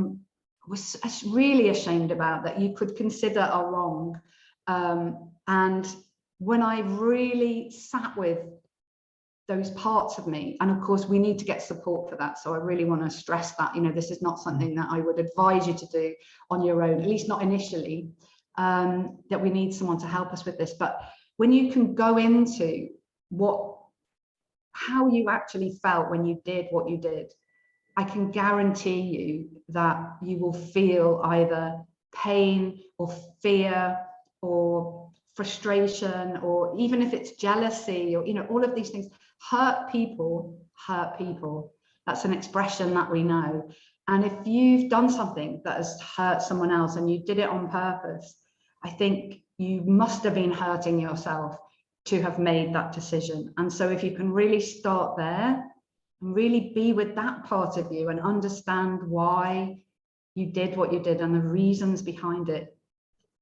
was really ashamed about, that you could consider are wrong. And when I really sat with those parts of me, and of course we need to get support for that, so I really want to stress that, this is not something that I would advise you to do on your own, at least not initially, that we need someone to help us with this. But when you can go into how you actually felt when you did what you did, I can guarantee you that you will feel either pain or fear or frustration, or even if it's jealousy, or all of these things. Hurt people. That's an expression that we know. And if you've done something that has hurt someone else and you did it on purpose, I think you must have been hurting yourself to have made that decision. And so if you can really start there and really be with that part of you and understand why you did what you did and the reasons behind it,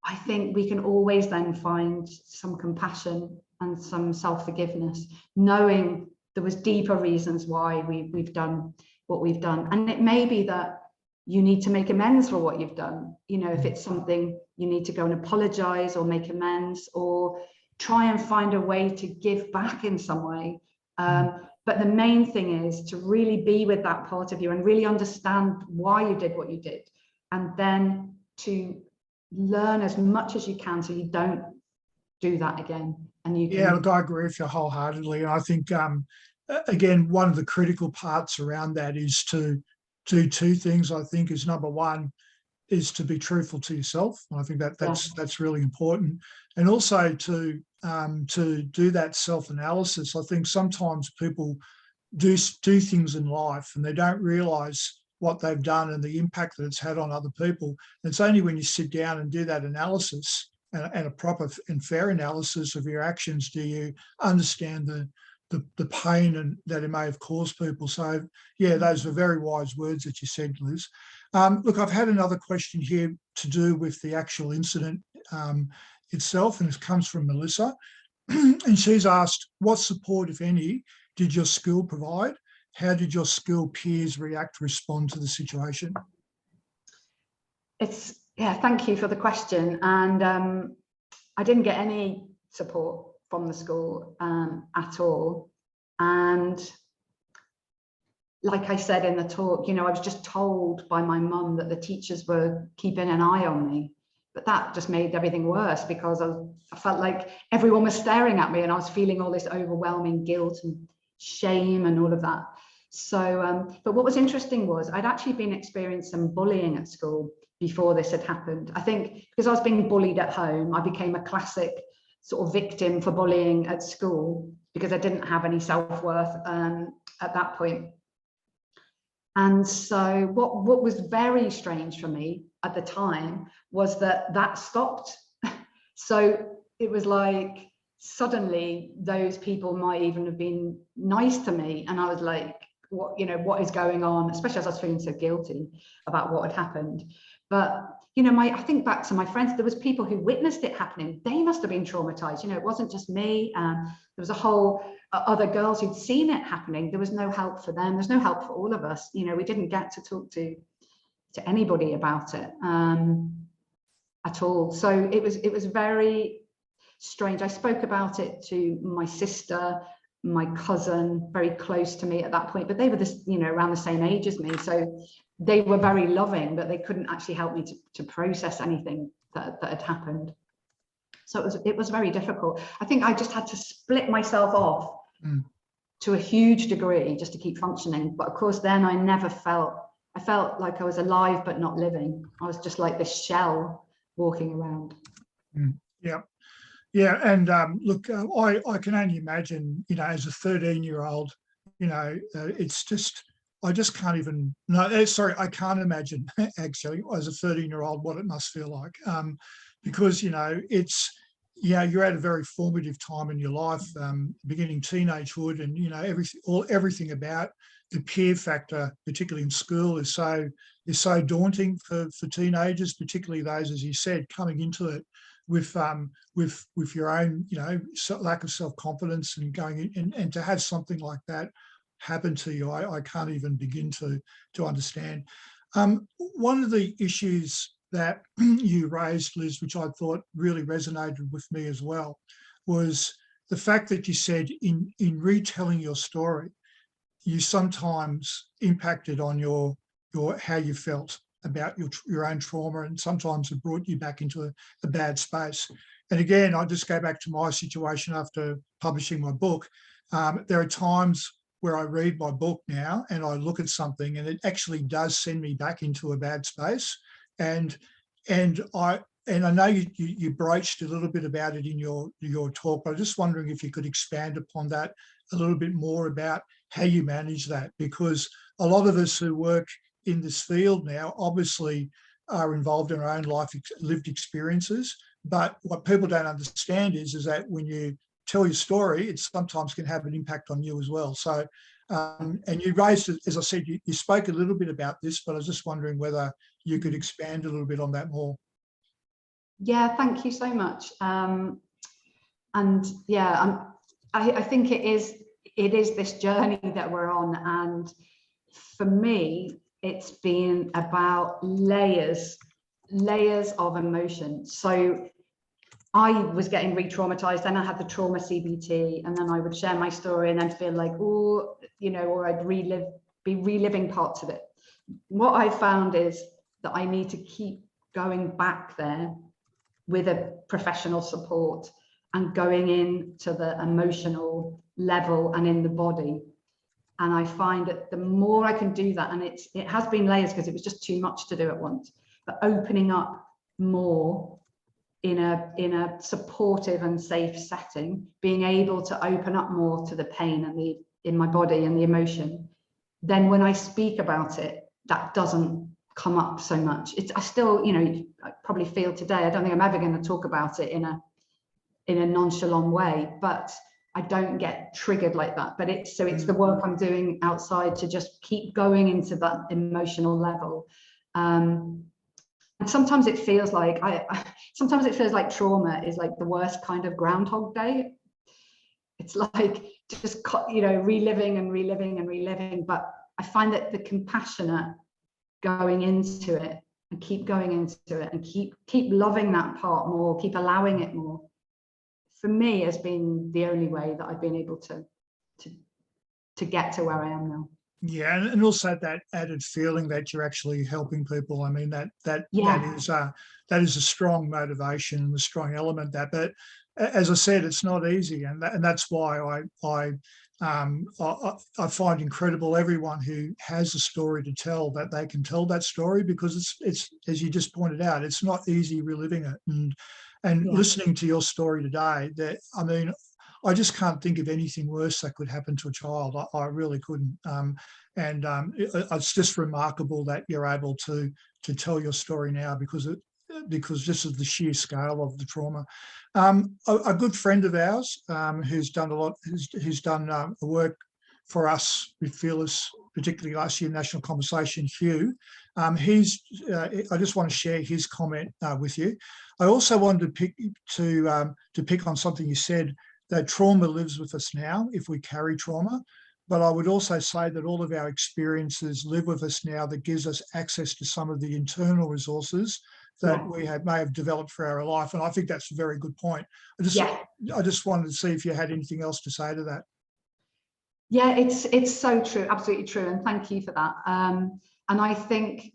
I think we can always then find some compassion and some self-forgiveness, knowing there was deeper reasons why we've done what we've done. And it may be that you need to make amends for what you've done. If it's something you need to go and apologize or make amends, or try and find a way to give back in some way. But the main thing is to really be with that part of you and really understand why you did what you did, and then to learn as much as you can so you don't do that again. And you can... Yeah, look, I agree with you wholeheartedly. And I think, again, one of the critical parts around that is to do two things. I think is, number one, is to be truthful to yourself. And I think that's really important. And also to do that self-analysis. I think sometimes people do things in life and they don't realise what they've done and the impact that it's had on other people. And it's only when you sit down and do that analysis and a proper and fair analysis of your actions do you understand the pain and that it may have caused people. So yeah, those are very wise words that you said, Liz. Look, I've had another question here to do with the actual incident itself, and it comes from Melissa. And she's asked, what support, if any, did your school provide? How did your school peers respond to the situation? Thank you for the question. And I didn't get any support from the school at all. And like I said in the talk, I was just told by my mum that the teachers were keeping an eye on me. But that just made everything worse because I felt like everyone was staring at me and I was feeling all this overwhelming guilt and shame and all of that. So, but what was interesting was I'd actually been experiencing some bullying at school before this had happened. I think because I was being bullied at home, I became a classic sort of victim for bullying at school because I didn't have any self-worth at that point. And so what was very strange for me at the time was that stopped. So it was like suddenly those people might even have been nice to me, and I was like, what is going on, especially as I was feeling so guilty about what had happened. But I think back to my friends, there was people who witnessed it happening. They must have been traumatized. It wasn't just me. There was a whole other girls who'd seen it happening. There was no help for them. There's no help for all of us. We didn't get to talk to anybody about it at all. So it was very strange. I spoke about it to my sister, my cousin, very close to me at that point, but they were around the same age as me. So they were very loving, but they couldn't actually help me to process anything that had happened. So it was very difficult. I think I just had to split myself off to a huge degree just to keep functioning. But of course, then I felt like I was alive, but not living. I was just like this shell walking around. Yeah. Yeah. And look, I can only imagine, as a 13-year-old, it's just, I just can't even, I can't imagine actually as a 13-year-old what it must feel like. Because, you're at a very formative time in your life, beginning teenagehood, and, everything about the peer factor, particularly in school, is so daunting for teenagers, particularly those, as you said, coming into it with your own, lack of self-confidence and going in, and to have something like that happen to you, I can't even begin to understand. One of the issues that you raised, Liz, which I thought really resonated with me as well, was the fact that you said in retelling your story, you sometimes impacted on your how you felt about your own trauma, and sometimes it brought you back into a bad space. And again, I just go back to my situation after publishing my book. There are times where I read my book now and I look at something and it actually does send me back into a bad space. And I know you broached a little bit about it in your talk, but I'm just wondering if you could expand upon that a little bit more about how you manage that, because a lot of us who work in this field now obviously are involved in our own lived experiences, but what people don't understand is that when you tell your story, it sometimes can have an impact on you as well. So, and you raised, as I said, you spoke a little bit about this, but I was just wondering whether you could expand a little bit on that more. Yeah, thank you so much. And yeah, I think it is this journey that we're on, and for me, it's been about layers of emotion. So I was getting re-traumatized, then I had the trauma CBT, and then I would share my story and then feel like, oh, you know, or I'd be reliving parts of it. What I found is that I need to keep going back there with a professional support and going into the emotional level and in the body. And I find that the more I can do that, and it has been layers because it was just too much to do at once, but opening up more in a supportive and safe setting, being able to open up more to the pain and in my body and the emotion, then when I speak about it, that doesn't come up so much. I still, you know, I probably feel today, I don't think I'm ever going to talk about it in a nonchalant way, but I don't get triggered like that. But it's the work I'm doing outside to just keep going into that emotional level. And sometimes it feels like sometimes it feels like trauma is like the worst kind of Groundhog Day. It's like just, you know, reliving and reliving and reliving. But I find that the compassionate going into it and keep going into it and keep loving that part more, keep allowing it more, for me has been the only way that I've been able to get to where I am now. Yeah, and also that added feeling that you're actually helping people. I mean, that is a strong motivation and a strong element that. But as I said, it's not easy, and that's why I find incredible everyone who has a story to tell, that they can tell that story, because it's as you just pointed out, it's not easy reliving it. And listening to your story today, that, I mean, I just can't think of anything worse that could happen to a child. I really couldn't. It's just remarkable that you're able to tell your story now, because just of the sheer scale of the trauma. A good friend of ours who's done a lot, who's done work for us with Fearless, particularly last year, National Conversation, Hugh. I just want to share his comment with you. I also wanted to pick on something you said, that trauma lives with us now if we carry trauma. But I would also say that all of our experiences live with us now, that gives us access to some of the internal resources that we may have developed for our life. And I think that's a very good point. I just wanted to see if you had anything else to say to that. Yeah, it's so true, absolutely true. And thank you for that. And I think,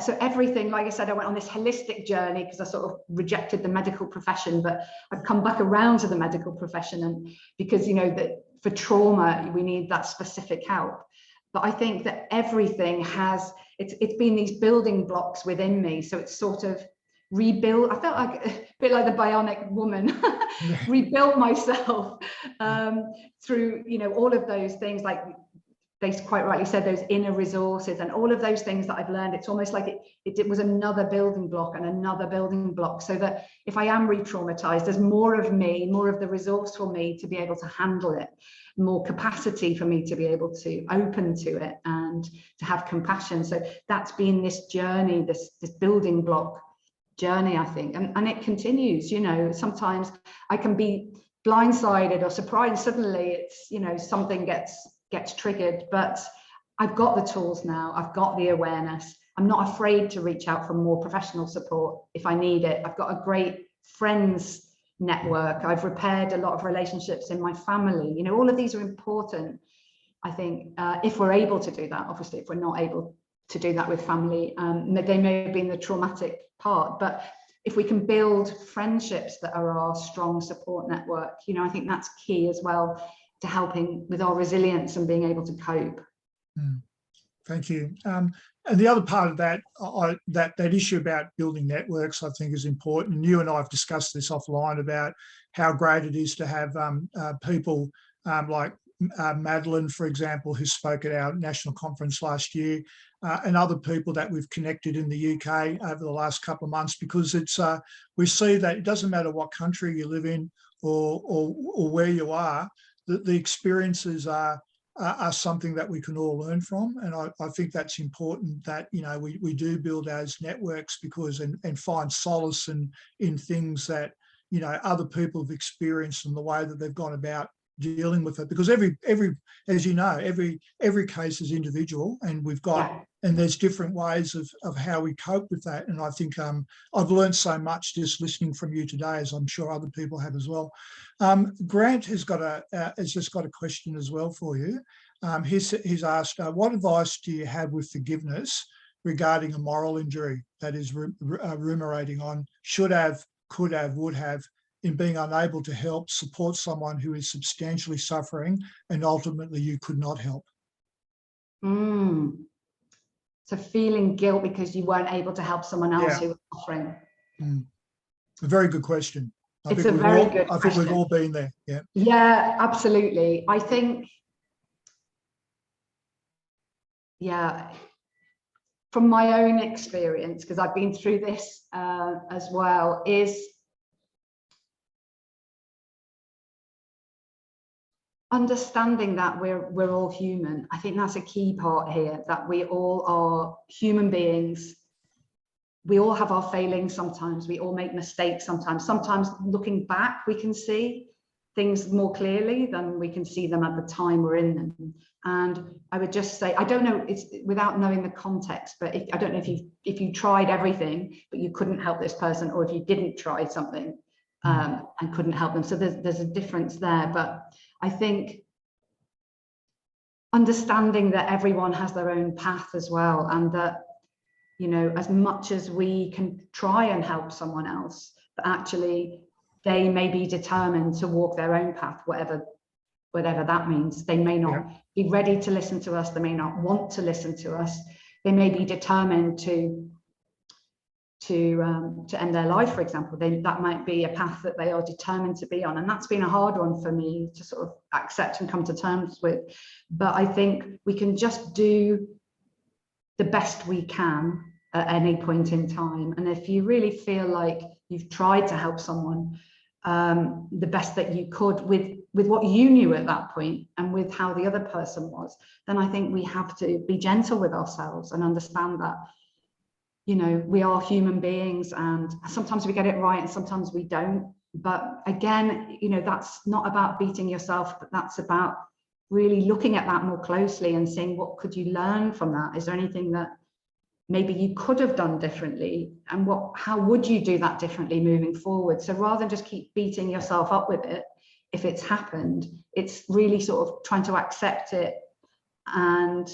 so everything, like I said, I went on this holistic journey because I sort of rejected the medical profession, but I've come back around to the medical profession, and because, you know, that for trauma, we need that specific help. But I think that everything has, it's been these building blocks within me. So it's sort of rebuild. I felt like a bit like the bionic woman, rebuilt myself through, you know, all of those things, like they quite rightly said, those inner resources and all of those things that I've learned. It's almost like it was another building block and another building block, so that if I am re-traumatized, there's more of me, more of the resource for me to be able to handle it, more capacity for me to be able to open to it and to have compassion. So that's been this journey, this building block journey, I think, and it continues. You know, sometimes I can be blindsided or surprised, suddenly it's, you know, something gets triggered, but I've got the tools now, I've got the awareness, I'm not afraid to reach out for more professional support if I need it. I've got a great friends network, I've repaired a lot of relationships in my family. You know, all of these are important, I think, if we're able to do that. Obviously, if we're not able to do that with family, they may have been the traumatic part, but if we can build friendships that are our strong support network, you know, I think that's key as well to helping with our resilience and being able to cope. Thank you. And the other part of that, that issue about building networks, I think, is important. And you and I have discussed this offline about how great it is to have people like Madeline, for example, who spoke at our national conference last year, and other people that we've connected in the UK over the last couple of months, because it's we see that it doesn't matter what country you live in or where you are, the experiences are something that we can all learn from. And I think that's important, that, you know, we do build those networks because and find solace in things that, you know, other people have experienced and the way that they've gone about dealing with it, because every as you know, every case is individual, and we've got and there's different ways of how we cope with that. And I think I've learned so much just listening from you today, as I'm sure other people have as well. Grant has just got a question as well for you. He's asked, what advice do you have with forgiveness regarding a moral injury that is ruminating on should have, could have, would have, in being unable to help support someone who is substantially suffering and ultimately you could not help? So feeling guilt because you weren't able to help someone else who was suffering. A very good question. It's a very good question. I think we've all been there. Yeah. Yeah, absolutely. I think, from my own experience, because I've been through this as well, is understanding that we're all human. I think that's a key part here, that we all are human beings. We all have our failings sometimes. We all make mistakes sometimes. Sometimes looking back, we can see things more clearly than we can see them at the time we're in them. And I would just say, I don't know, it's without knowing the context, but I don't know if you tried everything, but you couldn't help this person, or if you didn't try something and couldn't help them. So there's a difference there. But I think understanding that everyone has their own path as well, and that, you know, as much as we can try and help someone else, but actually they may be determined to walk their own path, whatever that means. They may not be ready to listen to us. They may not want to listen to us. They may be determined to end their life, for example. That might be a path that they are determined to be on. And that's been a hard one for me to sort of accept and come to terms with. But I think we can just do the best we can at any point in time. And if you really feel like you've tried to help someone the best that you could with what you knew at that point and with how the other person was, then I think we have to be gentle with ourselves and understand that, you know, we are human beings, and sometimes we get it right and sometimes we don't. But again, you know, that's not about beating yourself, but that's about really looking at that more closely and seeing what could you learn from that. Is there anything that maybe you could have done differently, and how would you do that differently moving forward? So rather than just keep beating yourself up with it, if it's happened, it's really sort of trying to accept it and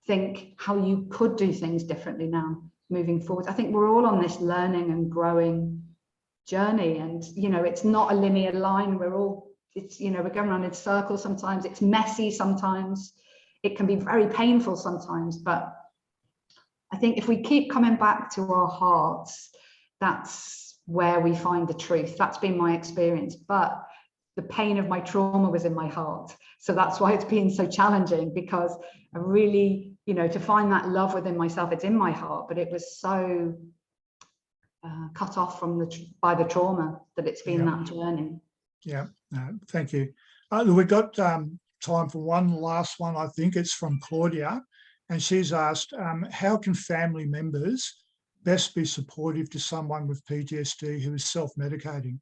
think how you could do things differently now moving forward. I think we're all on this learning and growing journey, and, you know, it's not a linear line. It's, you know, we're going around in circles sometimes. It's messy sometimes. It can be very painful sometimes, but I think if we keep coming back to our hearts, that's where we find the truth. That's been my experience. But the pain of my trauma was in my heart. So that's why it's been so challenging, because I really, you know, to find that love within myself, it's in my heart, but it was so cut off by the trauma that it's been that journey. Yeah, thank you. We've got time for one last one. I think it's from Claudia. And she's asked, how can family members best be supportive to someone with PTSD who is self-medicating?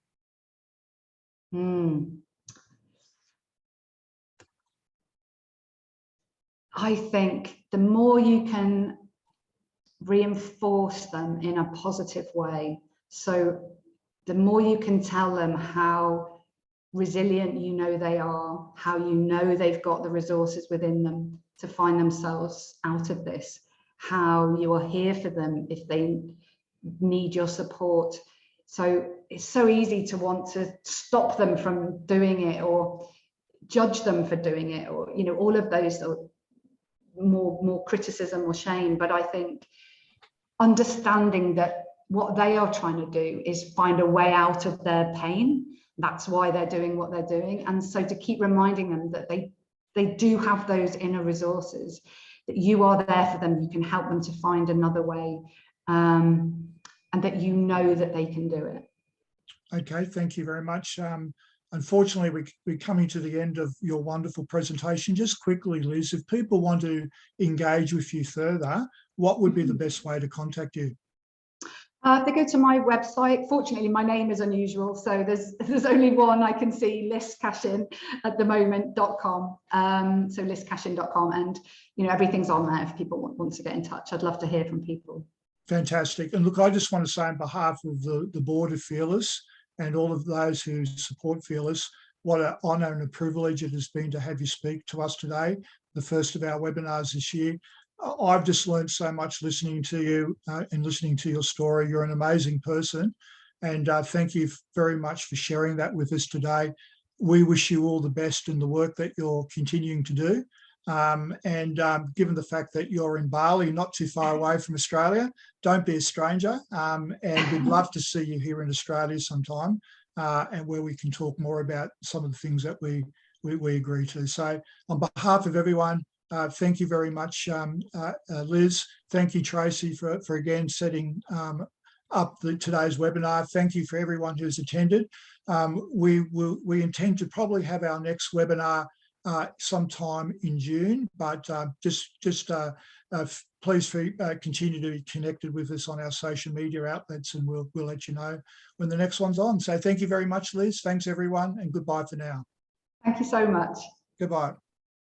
I think the more you can reinforce them in a positive way, so the more you can tell them how resilient you know they are, how you know they've got the resources within them to find themselves out of this, how you are here for them if they need your support. So it's so easy to want to stop them from doing it or judge them for doing it, or, you know, all of those, or more criticism or shame. But I think understanding that what they are trying to do is find a way out of their pain. That's why they're doing what they're doing. And so to keep reminding them that they do have those inner resources, that you are there for them, you can help them to find another way, and that you know that they can do it. Okay, thank you very much. Unfortunately, we're coming to the end of your wonderful presentation. Just quickly, Liz, if people want to engage with you further, what would be the best way to contact you? If they go to my website, fortunately my name is unusual, so there's only one I can see, Lis Cashin at the moment.com. So liscashin.com, and everything's on there if people want to get in touch. I'd love to hear from people. Fantastic. And look, I just want to say on behalf of the board of Fearless and all of those who support Fearless, what an honour and a privilege it has been to have you speak to us today, the first of our webinars this year. I've just learned so much listening to you and listening to your story. You're an amazing person, and thank you very much for sharing that with us today. We wish you all the best in the work that you're continuing to do. Given the fact that you're in Bali, not too far away from Australia, don't be a stranger. And we'd love to see you here in Australia sometime, and where we can talk more about some of the things that we agree to. So on behalf of everyone, thank you very much, Liz. Thank you, Tracy, for again setting up today's webinar. Thank you for everyone who's attended. We intend to probably have our next webinar sometime in June, but please continue to be connected with us on our social media outlets, and we'll let you know when the next one's on. So thank you very much, Liz. Thanks, everyone, and goodbye for now. Thank you so much. Goodbye.